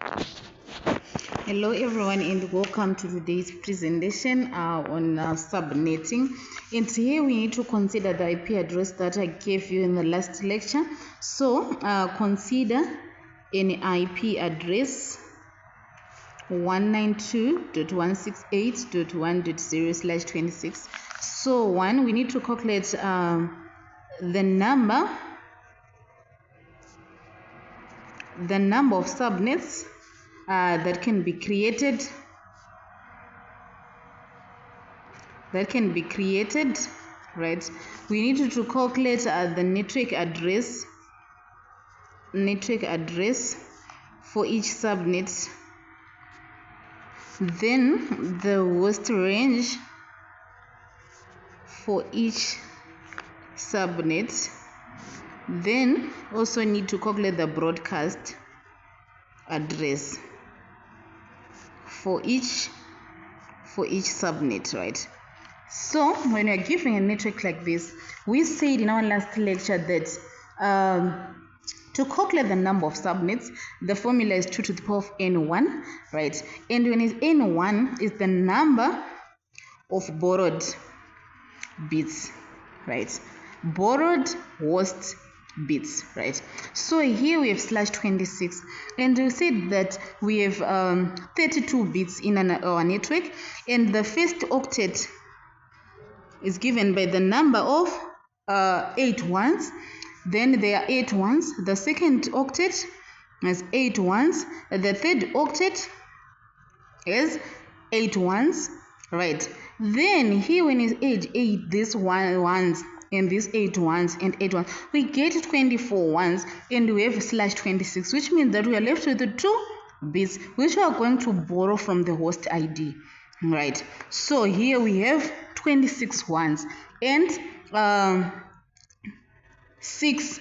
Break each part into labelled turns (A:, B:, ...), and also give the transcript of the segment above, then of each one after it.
A: Hello everyone and welcome to today's presentation on subnetting. And here we need to consider the IP address that I gave you in the last lecture. So consider an IP address 192.168.1.0/26. So we need to calculate the number of subnets that can be created right? We need to calculate the network address for each subnet, then the host range for each subnet, then also need to calculate the broadcast address for each subnet, right? So when you're giving a network like this, we said in our last lecture that to calculate the number of subnets, the formula is 2 to the power of n1, right? And when it's n1 is the number of borrowed bits, right? Borrowed host bits, right? So here we have /26, and we said that we have 32 bits in our network, and the first octet is given by the number of 8 ones. Then there are 8 ones. The second octet has 8 ones. The third octet is 8 ones, right? Then here when it's 8, this ones and these 8 ones and 8 ones, we get 24 ones, and we have /26, which means that we are left with the 2 bits which we are going to borrow from the host ID, right? So here we have 26 ones and 6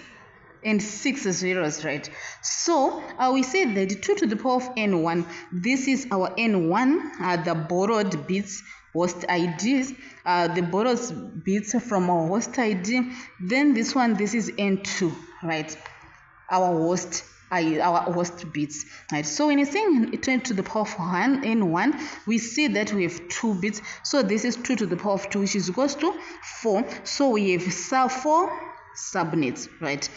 A: zeros, right? So we said that 2 to the power of n1, this is our n1, the borrowed bits host IDs, the borrowed bits from our host ID. Then this one, this is n2, right? Our host bits, right? So when you're saying 2 to the power of n1, we see that we have 2 bits. So this is 2 to the power of 2, which is equals to 4. So we have 4 subnets, right?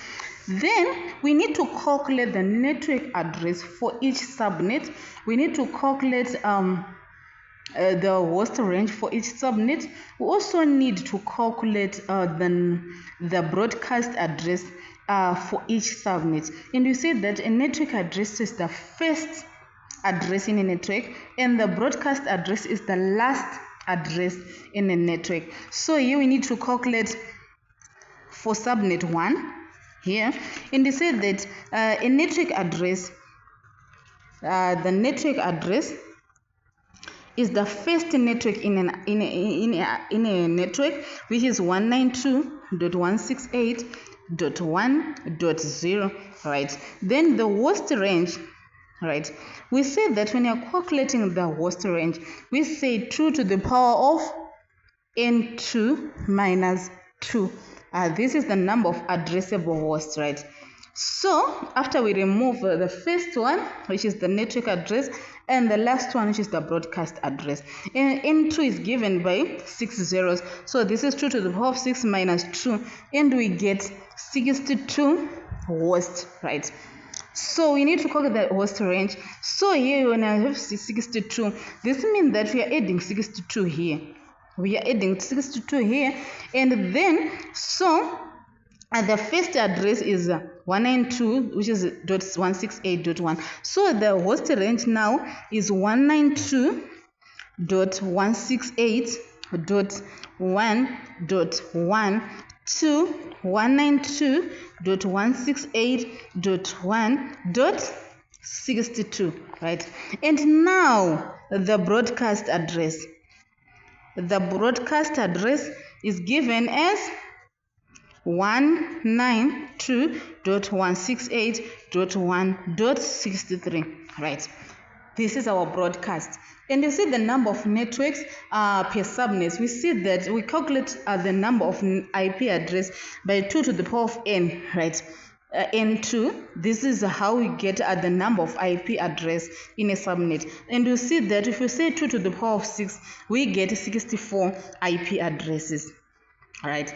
A: Then we need to calculate the network address for each subnet. We need to calculate the host range for each subnet. We also need to calculate the broadcast address for each subnet. And you say that a network address is the first address in a network, and the broadcast address is the last address in a network. So here we need to calculate for subnet 1 here, and they said that a network address, the network address is the first network in a network, which is 192.168.1.0, right? Then the host range, right? We say that when you're calculating the host range, we say 2 to the power of n2 minus 2. This is the number of addressable hosts, right? So after we remove the first one, which is the network address, and the last one, which is the broadcast address, and n2 is given by 6 zeros. So this is 2 to the power of 6 minus 2, and we get 62 hosts, right? So we need to calculate the host range. So here when I have 62, this means that we are adding 62 here. We are adding 62 here, and then so the first address is 192, which is .168.1. So the host range now is 192.168.1.1 to 192.168.1.62, right? And now the broadcast address. The broadcast address is given as 192.168.1.63, right? This is our broadcast. And you see the number of networks per subnet. We see that we calculate the number of IP address by 2 to the power of n, right? N2. This is how we get the number of IP address in a subnet. And you see that if you say 2 to the power of 6, we get 64 IP addresses. Right?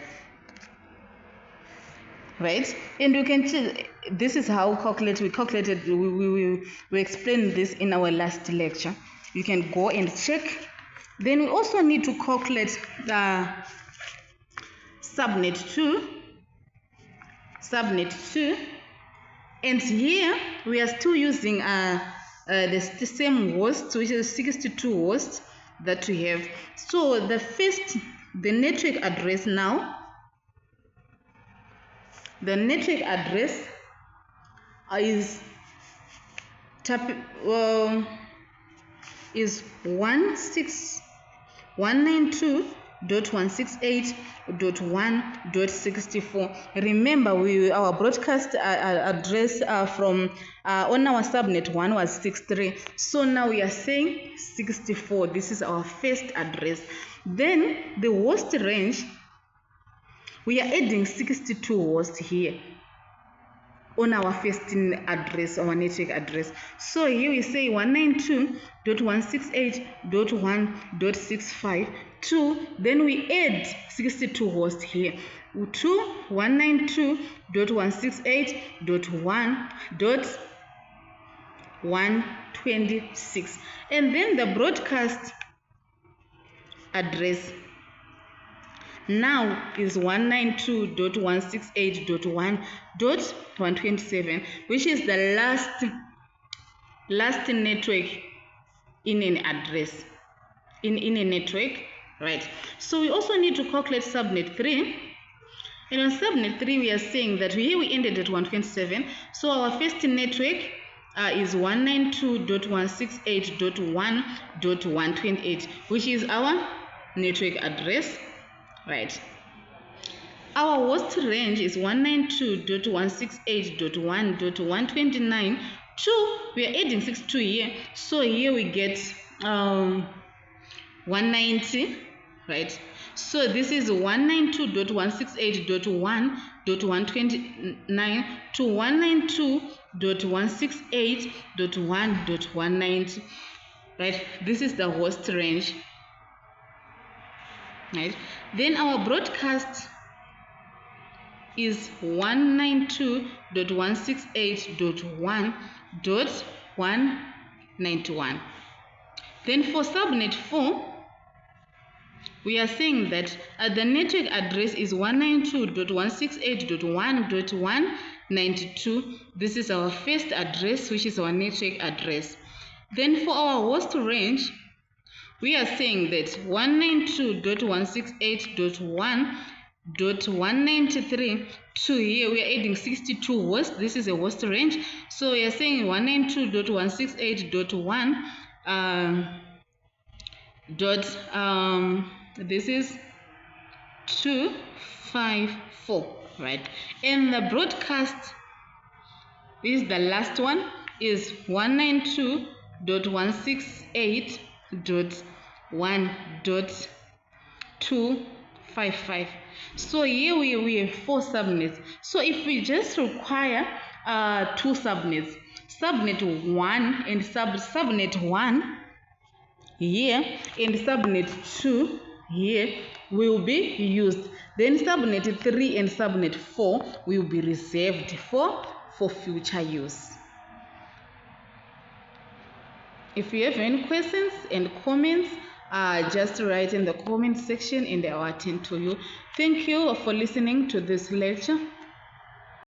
A: And you can check. This is how we calculated. We explained this in our last lecture. You can go and check. Then we also need to calculate the subnet 2, and here we are still using the same host, which is 62 hosts that we have. So the network address now. The network address is 192.168.1.64. Remember, our broadcast address from on our subnet 1 was 63. So now we are saying 64. This is our first address. Then the host range, we are adding 62 hosts here on our first address, our network address. So here we say 192.168.1.65 to, then we add 62 hosts here to 192.168.1.126, and then the broadcast address now is 192.168.1.127, which is the last network in an address, in a network, right? So we also need to calculate subnet 3. And on subnet 3, we are saying that here we ended at 127. So our first network is 192.168.1.128, which is our network address. Right. Our host range is 192.168.1.129. We are adding 62 here. So here we get 190, right? So this is 192.168.1.129 to 192.168.1.190, right? This is the host range. Right. Then our broadcast is 192.168.1.191. Then for subnet 4, we are saying that the network address is 192.168.1.192. This is our first address, which is our network address. Then for our host range, we are saying that 192.168.1.193 to here we are adding 62 hosts. This is a host range. So we are saying 192.168.1 this is 254, right? And the broadcast is the last one is 192.168.1.255. So here we have 4 subnets. So if we just require 2 subnets, subnet 1 and subnet 1 here and subnet 2 here will be used. Then subnet 3 and subnet 4 will be reserved for future use. If you have any questions and comments, just write in the comment section and I will attend to you. Thank you for listening to this lecture.